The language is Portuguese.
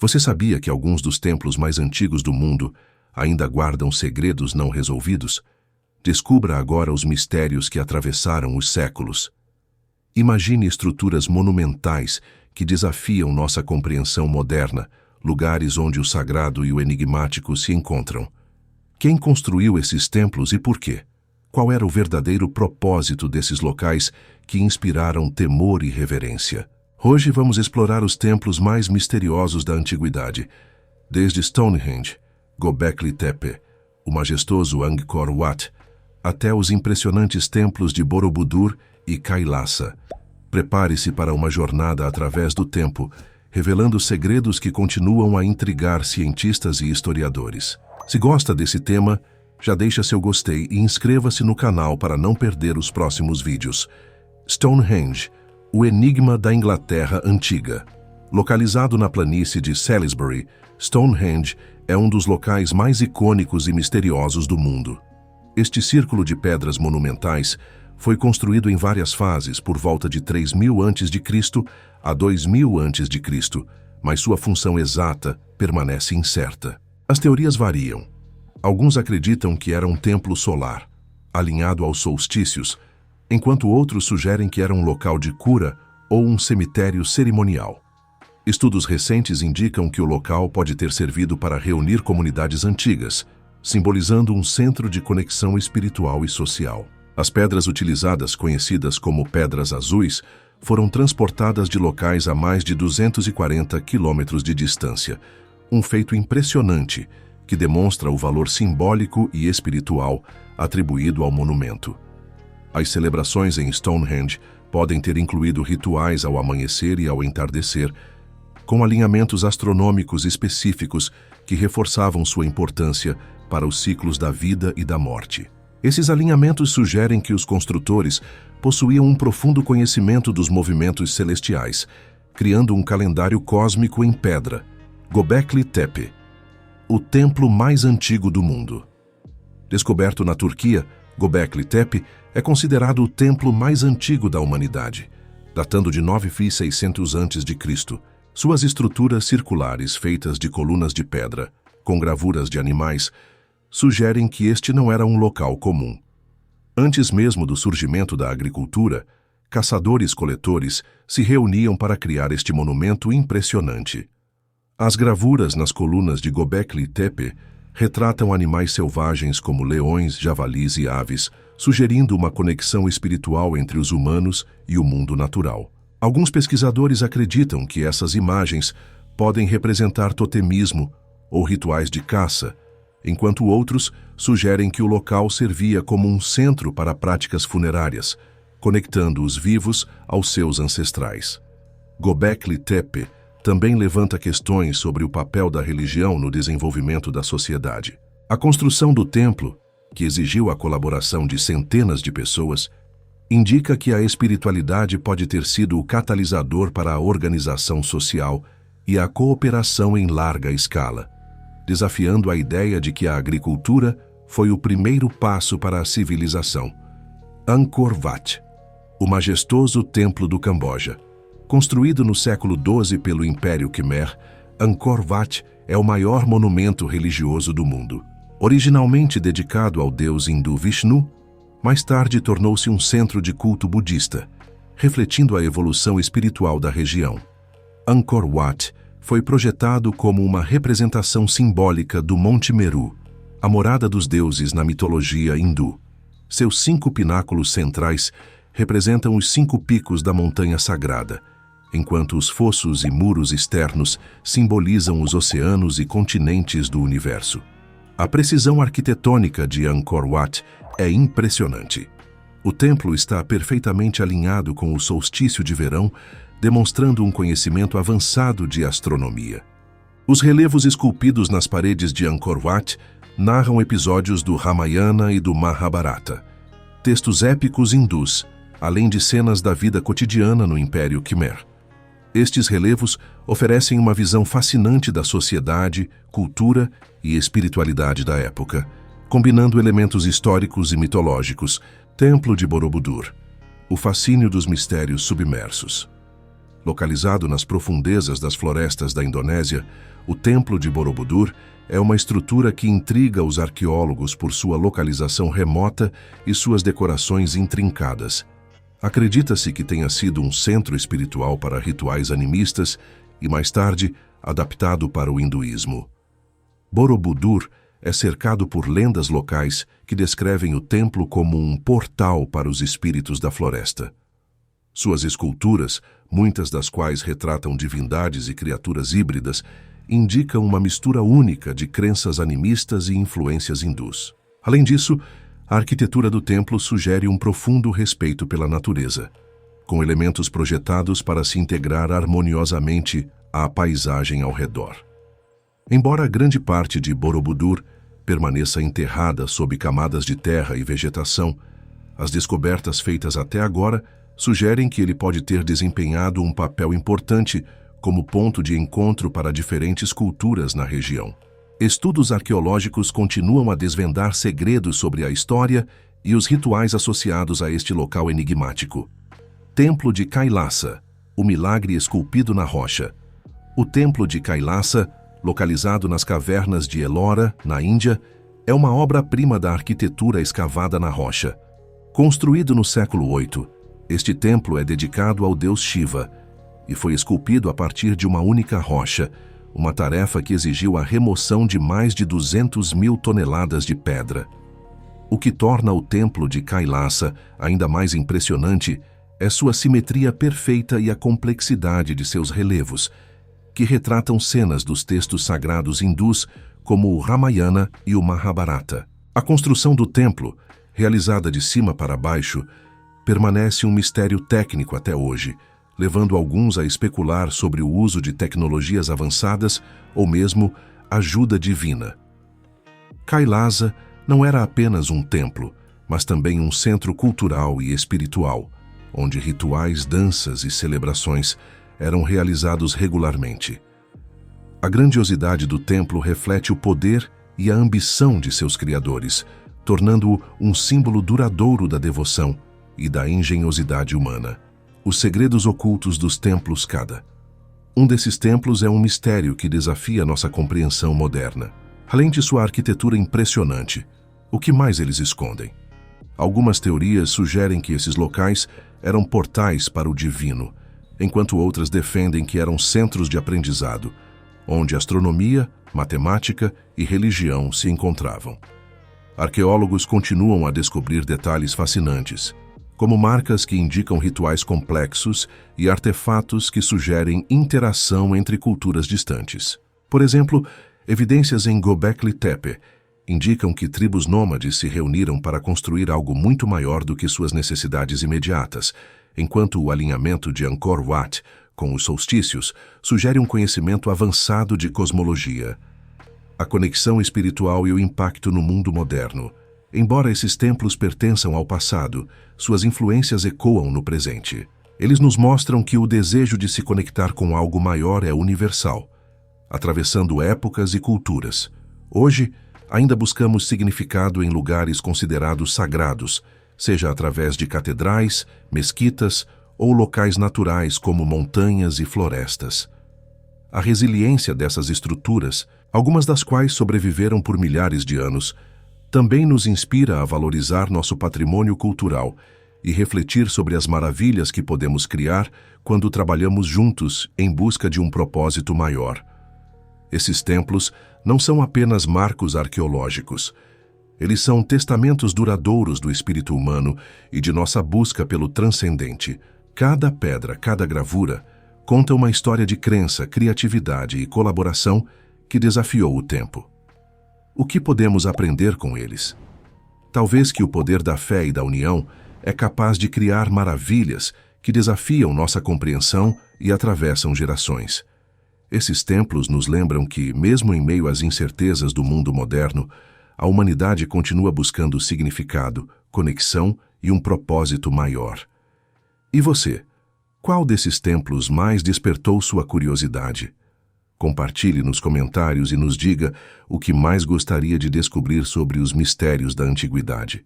Você sabia que alguns dos templos mais antigos do mundo ainda guardam segredos não resolvidos? Descubra agora os mistérios que atravessaram os séculos. Imagine estruturas monumentais que desafiam nossa compreensão moderna, lugares onde o sagrado e o enigmático se encontram. Quem construiu esses templos e por quê? Qual era o verdadeiro propósito desses locais que inspiraram temor e reverência? Hoje vamos explorar os templos mais misteriosos da antiguidade, desde Stonehenge, Göbekli Tepe, o majestoso Angkor Wat, até os impressionantes templos de Borobudur e Kailasa. Prepare-se para uma jornada através do tempo, revelando segredos que continuam a intrigar cientistas e historiadores. Se gosta desse tema, já deixa seu gostei e inscreva-se no canal para não perder os próximos vídeos. Stonehenge, o enigma da Inglaterra antiga. Localizado na planície de Salisbury, Stonehenge é um dos locais mais icônicos e misteriosos do mundo. Este círculo de pedras monumentais foi construído em várias fases por volta de 3000 a.C. a 2000 a.C., mas sua função exata permanece incerta. As teorias variam. Alguns acreditam que era um templo solar, alinhado aos solstícios, enquanto outros sugerem que era um local de cura ou um cemitério cerimonial. Estudos recentes indicam que o local pode ter servido para reunir comunidades antigas, simbolizando um centro de conexão espiritual e social. As pedras utilizadas, conhecidas como pedras azuis, foram transportadas de locais a mais de 240 quilômetros de distância, um feito impressionante que demonstra o valor simbólico e espiritual atribuído ao monumento. As celebrações em Stonehenge podem ter incluído rituais ao amanhecer e ao entardecer, com alinhamentos astronômicos específicos que reforçavam sua importância para os ciclos da vida e da morte. Esses alinhamentos sugerem que os construtores possuíam um profundo conhecimento dos movimentos celestiais, criando um calendário cósmico em pedra. Göbekli Tepe, o templo mais antigo do mundo. Descoberto na Turquia, Göbekli Tepe é considerado o templo mais antigo da humanidade, datando de 9600 a.C. Suas estruturas circulares feitas de colunas de pedra, com gravuras de animais, sugerem que este não era um local comum. Antes mesmo do surgimento da agricultura, caçadores-coletores se reuniam para criar este monumento impressionante. As gravuras nas colunas de Göbekli Tepe retratam animais selvagens como leões, javalis e aves, sugerindo uma conexão espiritual entre os humanos e o mundo natural. Alguns pesquisadores acreditam que essas imagens podem representar totemismo ou rituais de caça, enquanto outros sugerem que o local servia como um centro para práticas funerárias, conectando os vivos aos seus ancestrais. Göbekli Tepe também levanta questões sobre o papel da religião no desenvolvimento da sociedade. A construção do templo, que exigiu a colaboração de centenas de pessoas, indica que a espiritualidade pode ter sido o catalisador para a organização social e a cooperação em larga escala, desafiando a ideia de que a agricultura foi o primeiro passo para a civilização. Angkor Wat, o majestoso templo do Camboja. Construído no século XII pelo Império Khmer, Angkor Wat é o maior monumento religioso do mundo. Originalmente dedicado ao deus hindu Vishnu, mais tarde tornou-se um centro de culto budista, refletindo a evolução espiritual da região. Angkor Wat foi projetado como uma representação simbólica do Monte Meru, a morada dos deuses na mitologia hindu. Seus 5 pináculos centrais representam os 5 picos da montanha sagrada, enquanto os fossos e muros externos simbolizam os oceanos e continentes do universo. A precisão arquitetônica de Angkor Wat é impressionante. O templo está perfeitamente alinhado com o solstício de verão, demonstrando um conhecimento avançado de astronomia. Os relevos esculpidos nas paredes de Angkor Wat narram episódios do Ramayana e do Mahabharata, textos épicos hindus, além de cenas da vida cotidiana no Império Khmer. Estes relevos oferecem uma visão fascinante da sociedade, cultura e espiritualidade da época, combinando elementos históricos e mitológicos. Templo de Borobudur, o fascínio dos mistérios submersos. Localizado nas profundezas das florestas da Indonésia, o Templo de Borobudur é uma estrutura que intriga os arqueólogos por sua localização remota e suas decorações intrincadas. Acredita-se que tenha sido um centro espiritual para rituais animistas e, mais tarde, adaptado para o hinduísmo. Borobudur é cercado por lendas locais que descrevem o templo como um portal para os espíritos da floresta. Suas esculturas, muitas das quais retratam divindades e criaturas híbridas, indicam uma mistura única de crenças animistas e influências hindus. Além disso, a arquitetura do templo sugere um profundo respeito pela natureza, com elementos projetados para se integrar harmoniosamente à paisagem ao redor. Embora grande parte de Borobudur permaneça enterrada sob camadas de terra e vegetação, as descobertas feitas até agora sugerem que ele pode ter desempenhado um papel importante como ponto de encontro para diferentes culturas na região. Estudos arqueológicos continuam a desvendar segredos sobre a história e os rituais associados a este local enigmático. Templo de Kailasa, o milagre esculpido na rocha. O Templo de Kailasa, localizado nas cavernas de Ellora, na Índia, é uma obra-prima da arquitetura escavada na rocha. Construído no século VIII, este templo é dedicado ao deus Shiva e foi esculpido a partir de uma única rocha, uma tarefa que exigiu a remoção de mais de 200.000 toneladas de pedra. O que torna o Templo de Kailasa ainda mais impressionante é sua simetria perfeita e a complexidade de seus relevos, que retratam cenas dos textos sagrados hindus como o Ramayana e o Mahabharata. A construção do templo, realizada de cima para baixo, permanece um mistério técnico até hoje, levando alguns a especular sobre o uso de tecnologias avançadas ou mesmo ajuda divina. Kailasa não era apenas um templo, mas também um centro cultural e espiritual, onde rituais, danças e celebrações eram realizados regularmente. A grandiosidade do templo reflete o poder e a ambição de seus criadores, tornando-o um símbolo duradouro da devoção e da engenhosidade humana. Os segredos ocultos dos templos Kada. Um desses templos é um mistério que desafia nossa compreensão moderna. Além de sua arquitetura impressionante, o que mais eles escondem? Algumas teorias sugerem que esses locais eram portais para o divino, enquanto outras defendem que eram centros de aprendizado, onde astronomia, matemática e religião se encontravam. Arqueólogos continuam a descobrir detalhes fascinantes, como marcas que indicam rituais complexos e artefatos que sugerem interação entre culturas distantes. Por exemplo, evidências em Göbekli Tepe indicam que tribos nômades se reuniram para construir algo muito maior do que suas necessidades imediatas, enquanto o alinhamento de Angkor Wat com os solstícios sugere um conhecimento avançado de cosmologia. A conexão espiritual e o impacto no mundo moderno. Embora esses templos pertençam ao passado, suas influências ecoam no presente. Eles nos mostram que o desejo de se conectar com algo maior é universal, atravessando épocas e culturas. Hoje, ainda buscamos significado em lugares considerados sagrados, seja através de catedrais, mesquitas ou locais naturais como montanhas e florestas. A resiliência dessas estruturas, algumas das quais sobreviveram por milhares de anos, também nos inspira a valorizar nosso patrimônio cultural e refletir sobre as maravilhas que podemos criar quando trabalhamos juntos em busca de um propósito maior. Esses templos não são apenas marcos arqueológicos. Eles são testamentos duradouros do espírito humano e de nossa busca pelo transcendente. Cada pedra, cada gravura, conta uma história de crença, criatividade e colaboração que desafiou o tempo. O que podemos aprender com eles? Talvez que o poder da fé e da união é capaz de criar maravilhas que desafiam nossa compreensão e atravessam gerações. Esses templos nos lembram que, mesmo em meio às incertezas do mundo moderno, a humanidade continua buscando significado, conexão e um propósito maior. E você? Qual desses templos mais despertou sua curiosidade? Compartilhe nos comentários e nos diga o que mais gostaria de descobrir sobre os mistérios da antiguidade.